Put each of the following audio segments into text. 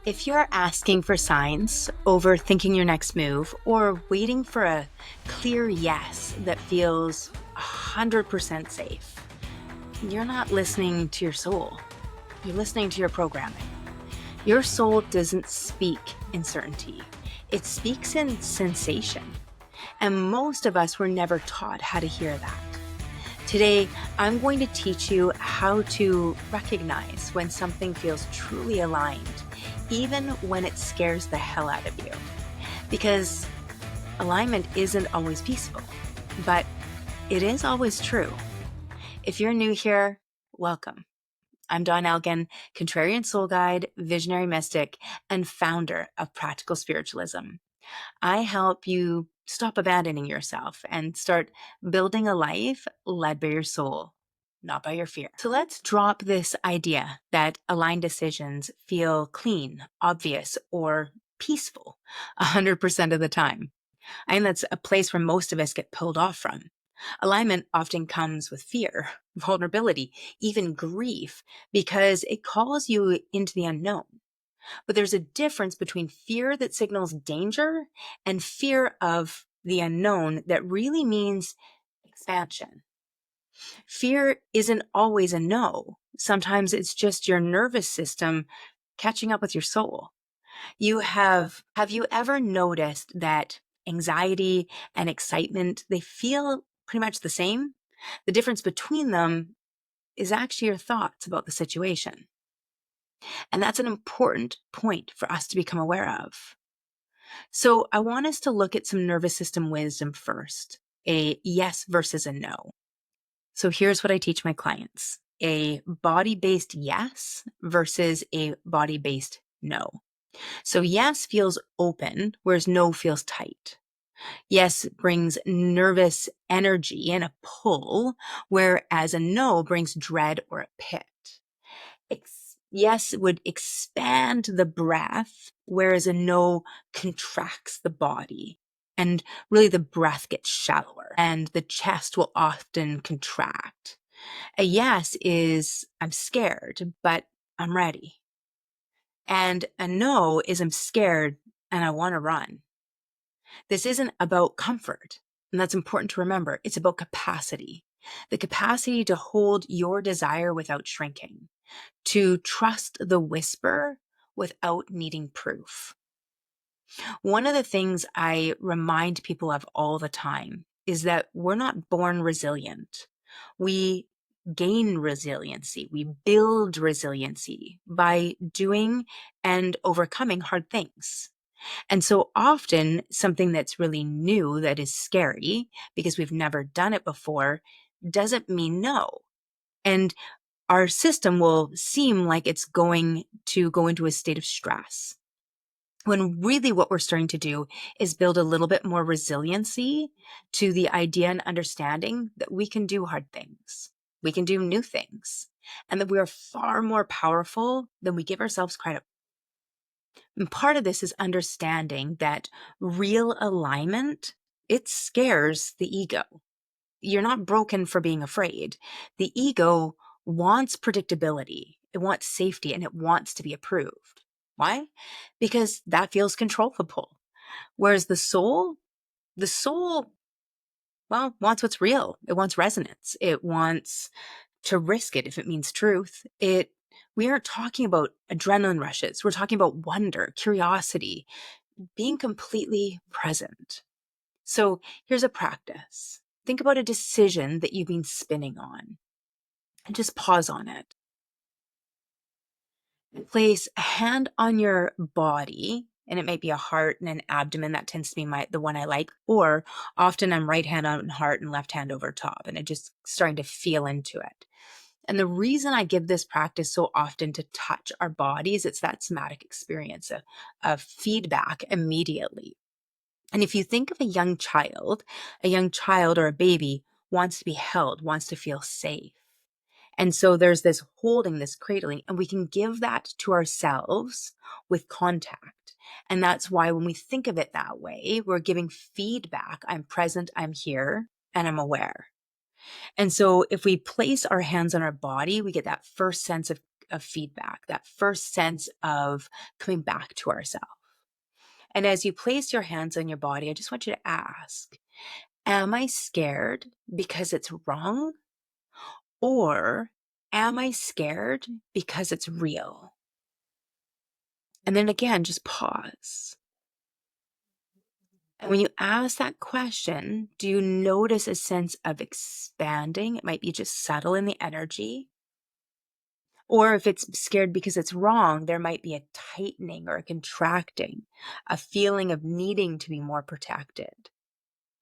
If you're asking for signs, overthinking your next move, or waiting for a clear yes that feels 100% safe, you're not listening to your soul. You're listening to your programming. Your soul doesn't speak in certainty, it speaks in sensation. And most of us were never taught how to hear that. Today, I'm going to teach you how to recognize when something feels truly aligned, even when it scares the hell out of you. Because alignment isn't always peaceful, but it is always true. If you're new here, welcome. I'm Dawn Elgin, contrarian soul guide, visionary mystic, and founder of Practical Spiritualism. I help you stop abandoning yourself and start building a life led by your soul, not by your fear. So let's drop this idea that aligned decisions feel clean, obvious, or peaceful 100% of the time. I think that's a place where most of us get pulled off from. Alignment often comes with fear, vulnerability, even grief, because it calls you into the unknown. But there's a difference between fear that signals danger and fear of the unknown that really means expansion. Fear isn't always a no. Sometimes it's just your nervous system catching up with your soul. Have you ever noticed that anxiety and excitement, they feel pretty much the same? The difference between them is actually your thoughts about the situation. And that's an important point for us to become aware of. So I want us to look at some nervous system wisdom first, a yes versus a no. So here's what I teach my clients, a body-based yes versus a body-based no. So yes feels open, whereas no feels tight. Yes brings nervous energy and a pull, whereas a no brings dread or a pit. Yes would expand the breath, whereas a no contracts the body. And really the breath gets shallower and the chest will often contract. A yes is, I'm scared, but I'm ready. And a no is, I'm scared and I want to run. This isn't about comfort. And that's important to remember. It's about capacity, the capacity to hold your desire without shrinking, to trust the whisper without needing proof. One of the things I remind people of all the time is that we're not born resilient. We gain resiliency. We build resiliency by doing and overcoming hard things. And so often something that's really new that is scary because we've never done it before doesn't mean no. And our system will seem like it's going to go into a state of stress. When really what we're starting to do is build a little bit more resiliency to the idea and understanding that we can do hard things. We can do new things, and that we are far more powerful than we give ourselves credit. And part of this is understanding that real alignment, it scares the ego. You're not broken for being afraid. The ego wants predictability, it wants safety, and it wants to be approved. Why? Because that feels controllable. Whereas the soul, well, wants what's real. It wants resonance. It wants to risk it if it means truth. We aren't talking about adrenaline rushes. We're talking about wonder, curiosity, being completely present. So here's a practice. Think about a decision that you've been spinning on and just pause on it. Place a hand on your body, and it might be a heart and an abdomen. That tends to be the one I like. Or often I'm right hand on heart and left hand over top, and it just starting to feel into it. And the reason I give this practice so often to touch our bodies, it's that somatic experience of feedback immediately. And if you think of a young child or a baby wants to be held, wants to feel safe. And so there's this holding, this cradling, and we can give that to ourselves with contact. And that's why when we think of it that way, we're giving feedback. I'm present, I'm here, and I'm aware. And so if we place our hands on our body, we get that first sense of feedback, that first sense of coming back to ourselves. And as you place your hands on your body, I just want you to ask, am I scared because it's wrong? Or am I scared because it's real? And then again, just pause. And when you ask that question, do you notice a sense of expanding? It might be just subtle in the energy. Or if it's scared because it's wrong, there might be a tightening or a contracting, a feeling of needing to be more protected.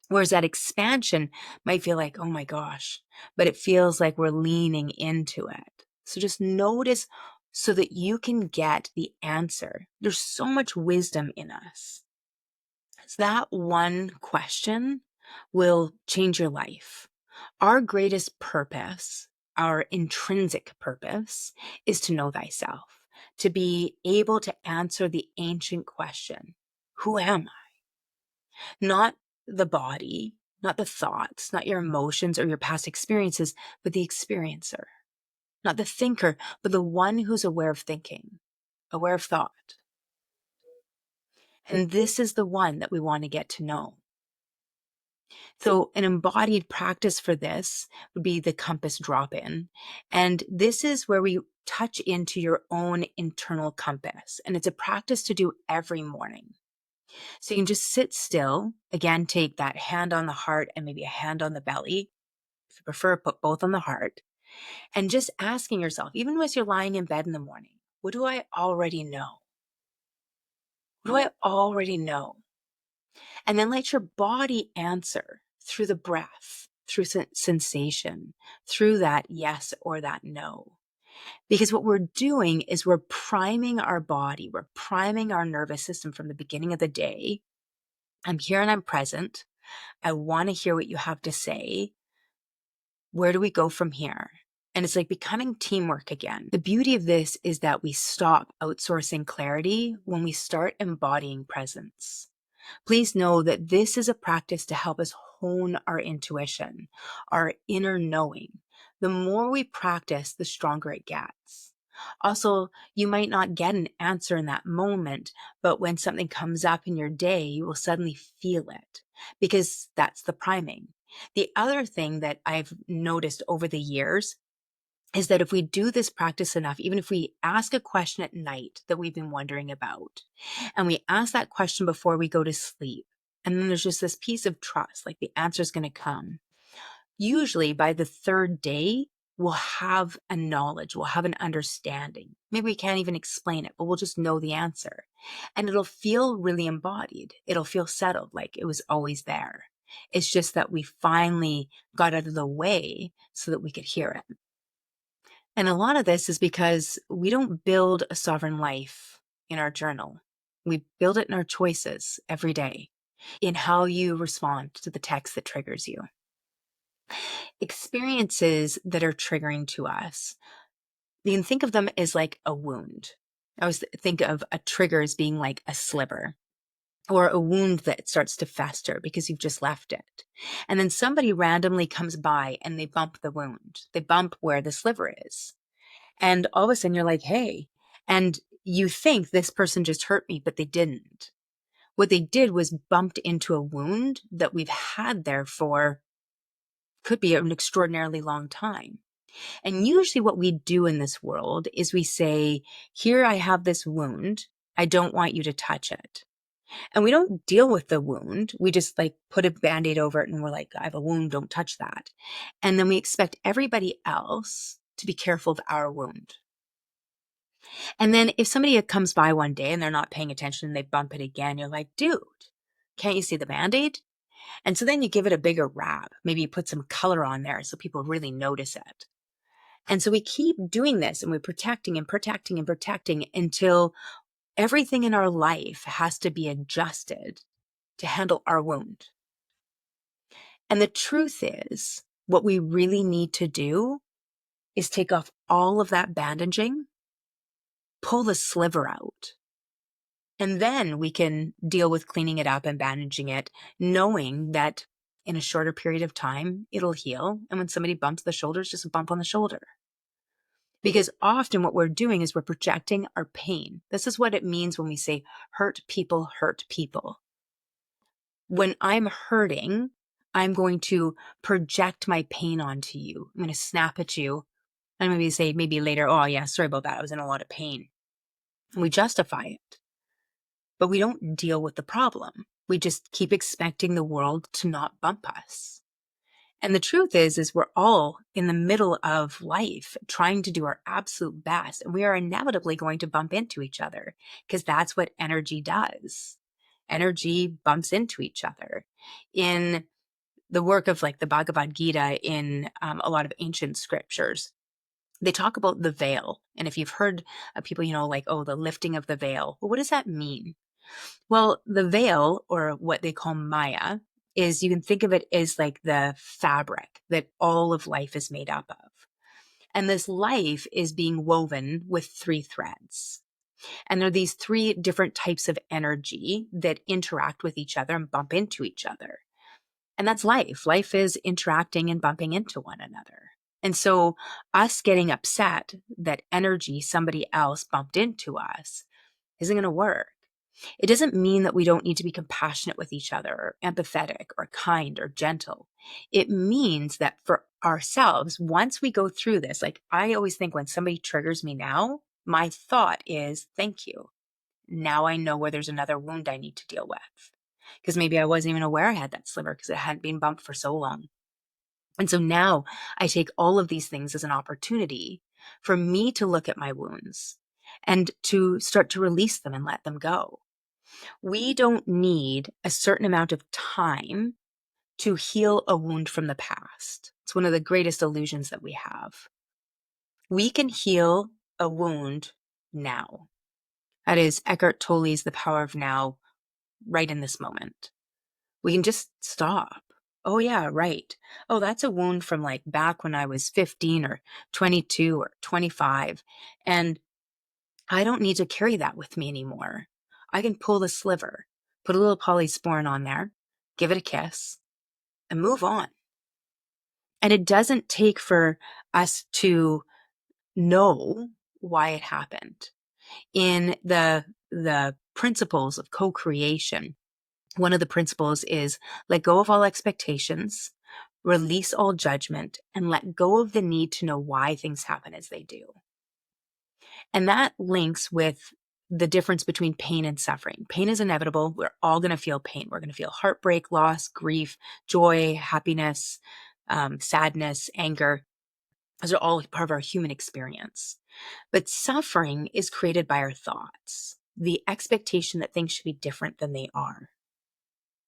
Whereas that expansion might feel like, oh my gosh, but it feels like we're leaning into it. So just notice so that you can get the answer. There's so much wisdom in us. So that one question will change your life. Our greatest purpose, our intrinsic purpose, is to know thyself, to be able to answer the ancient question, who am I? Not the body, not the thoughts, not your emotions or your past experiences, but the experiencer. Not the thinker, but the one who's aware of thinking, aware of thought. And this is the one that we want to get to know. So an embodied practice for this would be the compass drop-in. And this is where we touch into your own internal compass. And it's a practice to do every morning. So you can just sit still. Again, take that hand on the heart and maybe a hand on the belly. If you prefer, put both on the heart. And just asking yourself, even as you're lying in bed in the morning, what do I already know? What do I already know? And then let your body answer through the breath, through sensation, through that yes or that no. Because what we're doing is we're priming our body, we're priming our nervous system from the beginning of the day. I'm here and I'm present. I want to hear what you have to say. Where do we go from here? And it's like becoming teamwork again. The beauty of this is that we stop outsourcing clarity when we start embodying presence. Please know that this is a practice to help us hone our intuition, our inner knowing. The more we practice, the stronger it gets. Also, you might not get an answer in that moment, but when something comes up in your day, you will suddenly feel it because that's the priming. The other thing that I've noticed over the years is that if we do this practice enough, even if we ask a question at night that we've been wondering about, and we ask that question before we go to sleep, and then there's just this piece of trust, like the answer is going to come. Usually by the third day, we'll have a knowledge, we'll have an understanding. Maybe we can't even explain it, but we'll just know the answer. And it'll feel really embodied. It'll feel settled, like it was always there. It's just that we finally got out of the way so that we could hear it. And a lot of this is because we don't build a sovereign life in our journal. We build it in our choices every day, in how you respond to the text that triggers you. Experiences that are triggering to us, you can think of them as like a wound. I always think of a trigger as being like a sliver or a wound that starts to fester because you've just left it. And then somebody randomly comes by and they bump the wound. They bump where the sliver is. And all of a sudden you're like, hey, and you think this person just hurt me, but they didn't. What they did was bumped into a wound that we've had there for could be an extraordinarily long time. And usually what we do in this world is we say, here I have this wound. I don't want you to touch it. And we don't deal with the wound. We just like put a Band-Aid over it and we're like, I have a wound, don't touch that. And then we expect everybody else to be careful of our wound. And then if somebody comes by one day and they're not paying attention and they bump it again, you're like, dude, can't you see the Band-Aid? And so then you give it a bigger wrap. Maybe you put some color on there so people really notice it. And so we keep doing this and we're protecting and protecting and protecting until everything in our life has to be adjusted to handle our wound. And the truth is, what we really need to do is take off all of that bandaging, pull the sliver out, and then we can deal with cleaning it up and bandaging it, knowing that in a shorter period of time, it'll heal. And when somebody bumps the shoulders, just a bump on the shoulder. Because often what we're doing is we're projecting our pain. This is what it means when we say hurt people hurt people. When I'm hurting, I'm going to project my pain onto you. I'm going to snap at you and maybe say, maybe later, oh yeah, sorry about that. I was in a lot of pain. And we justify it, but we don't deal with the problem. We just keep expecting the world to not bump us. And the truth is we're all in the middle of life trying to do our absolute best. And we are inevitably going to bump into each other because that's what energy does. Energy bumps into each other. In the work of like the Bhagavad Gita, in a lot of ancient scriptures, they talk about the veil. And if you've heard people, like, oh, the lifting of the veil, well, what does that mean? Well, the veil, or what they call Maya, is, you can think of it as like the fabric that all of life is made up of. And this life is being woven with 3 threads. And there are these 3 different types of energy that interact with each other and bump into each other. And that's life. Life is interacting and bumping into one another. And so us getting upset that energy somebody else bumped into us isn't going to work. It doesn't mean that we don't need to be compassionate with each other, or empathetic, or kind, or gentle. It means that for ourselves, once we go through this, like I always think when somebody triggers me now, my thought is, thank you. Now I know where there's another wound I need to deal with. Because maybe I wasn't even aware I had that sliver because it hadn't been bumped for so long. And so now I take all of these things as an opportunity for me to look at my wounds and to start to release them and let them go. We don't need a certain amount of time to heal a wound from the past. It's one of the greatest illusions that we have. We can heal a wound now. That is Eckhart Tolle's The Power of Now, right in this moment. We can just stop. Oh yeah, right. Oh, that's a wound from like back when I was 15 or 22 or 25. And I don't need to carry that with me anymore. I can pull the sliver, put a little polysporin on there, give it a kiss, and move on. And it doesn't take for us to know why it happened. In the principles of co-creation, one of the principles is let go of all expectations, release all judgment, and let go of the need to know why things happen as they do. And that links with the difference between pain and suffering. Pain is inevitable. We're all going to feel pain. We're going to feel heartbreak, loss, grief, joy, happiness, sadness, anger. Those are all part of our human experience. But suffering is created by our thoughts, the expectation that things should be different than they are.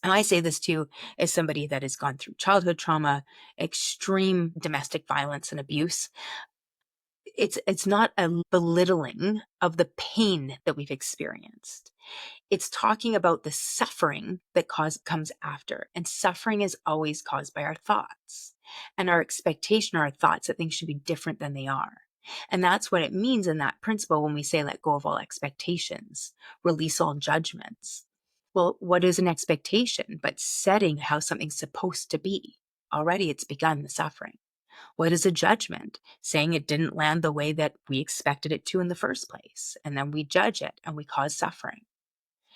And I say this too as somebody that has gone through childhood trauma, extreme domestic violence and abuse. It's not a belittling of the pain that we've experienced. It's talking about the suffering that comes after. And suffering is always caused by our thoughts and our expectation, our thoughts that things should be different than they are. And that's what it means in that principle when we say let go of all expectations, release all judgments. Well, what is an expectation but setting how something's supposed to be? Already it's begun the suffering. What is a judgment? Saying it didn't land the way that we expected it to in the first place. And then we judge it and we cause suffering.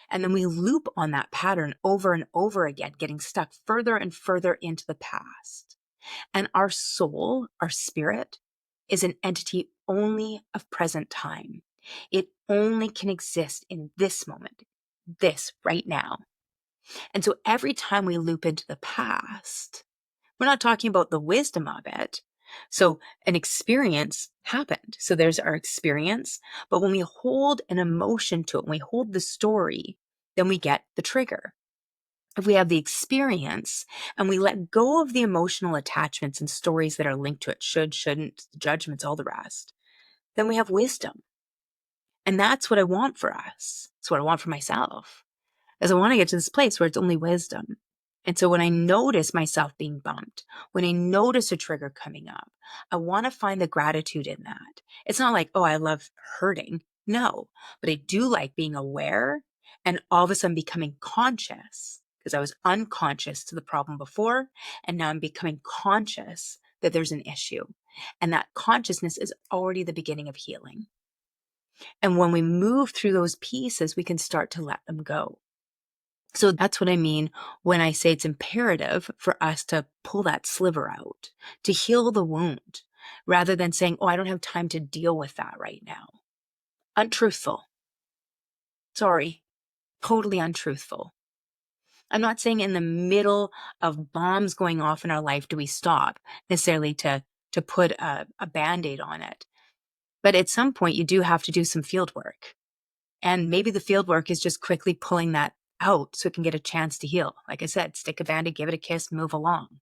And then we loop on that pattern over and over again, getting stuck further and further into the past. And our soul, our spirit, is an entity only of present time. It only can exist in this moment, this right now. And so every time we loop into the past, we're not talking about the wisdom of it. So an experience happened. So there's our experience. But when we hold an emotion to it, when we hold the story, then we get the trigger. If we have the experience and we let go of the emotional attachments and stories that are linked to it, should, shouldn't, judgments, all the rest, then we have wisdom. And that's what I want for us. It's what I want for myself. Is I want to get to this place where it's only wisdom. And so when I notice myself being bumped, when I notice a trigger coming up, I want to find the gratitude in that. It's not like, oh, I love hurting. No, but I do like being aware and all of a sudden becoming conscious, because I was unconscious to the problem before. And now I'm becoming conscious that there's an issue. And that consciousness is already the beginning of healing. And when we move through those pieces, we can start to let them go. So that's what I mean when I say it's imperative for us to pull that sliver out, to heal the wound, rather than saying, oh, I don't have time to deal with that right now. Untruthful. Sorry, totally untruthful. I'm not saying in the middle of bombs going off in our life do we stop necessarily to put a Band-Aid on it. But at some point, you do have to do some field work. And maybe the field work is just quickly pulling that out so it can get a chance to heal. Like I said, stick a Band-Aid, give it a kiss, move along.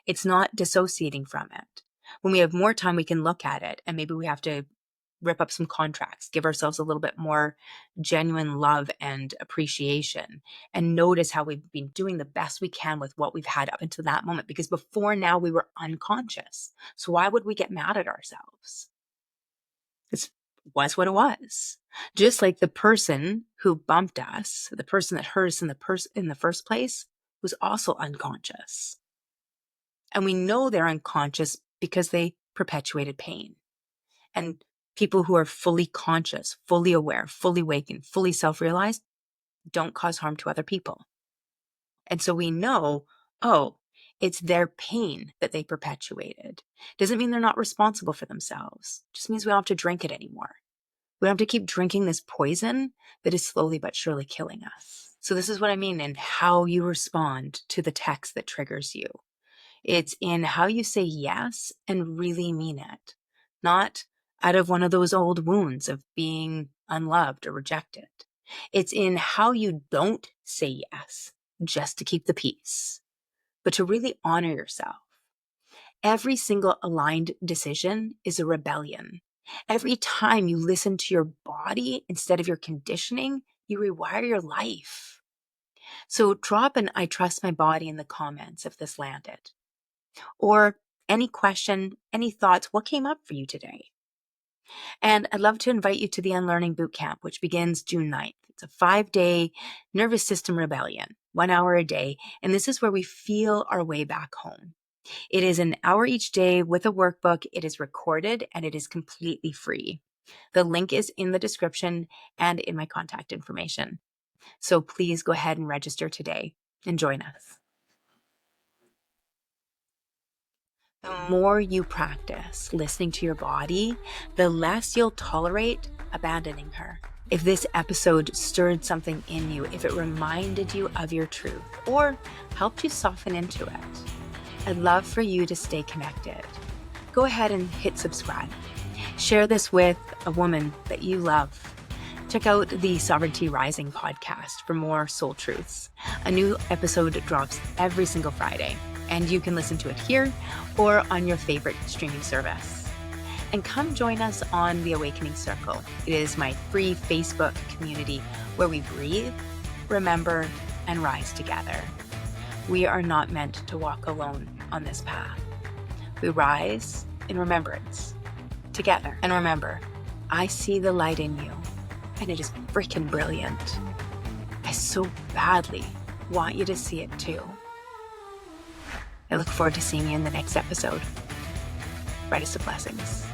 It's not dissociating from it. When we have more time, we can look at it, and maybe we have to rip up some contracts, give ourselves a little bit more genuine love and appreciation, and notice how we've been doing the best we can with what we've had up until that moment. Because before now, we were unconscious. So why would we get mad at ourselves? It was what it was. Just like the person who bumped us, the person that hurt us in the first place, was also unconscious. And we know they're unconscious because they perpetuated pain. And people who are fully conscious, fully aware, fully awakened, fully self-realized don't cause harm to other people. And so we know, oh, it's their pain that they perpetuated. Doesn't mean they're not responsible for themselves. Just means we don't have to drink it anymore. We don't have to keep drinking this poison that is slowly but surely killing us. So this is what I mean in how you respond to the text that triggers you. It's in how you say yes and really mean it, not out of one of those old wounds of being unloved or rejected. It's in how you don't say yes just to keep the peace, but to really honor yourself. Every single aligned decision is a rebellion. Every time you listen to your body instead of your conditioning, you rewire your life. So drop an I trust my body in the comments if this landed. Or any question, any thoughts, what came up for you today? And I'd love to invite you to the Unlearning Bootcamp, which begins June 9th. It's a 5-day nervous system rebellion, 1 hour a day. And this is where we feel our way back home. It is an hour each day with a workbook. It is recorded and it is completely free. The link is in the description and in my contact information. So please go ahead and register today and join us. The more you practice listening to your body, the less you'll tolerate abandoning her. If this episode stirred something in you, if it reminded you of your truth or helped you soften into it, I'd love for you to stay connected. Go ahead and hit subscribe. Share this with a woman that you love. Check out the Sovereignty Rising podcast for more soul truths. A new episode drops every single Friday, and you can listen to it here or on your favorite streaming service. And come join us on the Awakening Circle. It is my free Facebook community where we breathe, remember, and rise together. We are not meant to walk alone on this path. We rise in remembrance together. And remember, I see the light in you, and it is freaking brilliant. I so badly want you to see it too. I look forward to seeing you in the next episode. Brightest of blessings.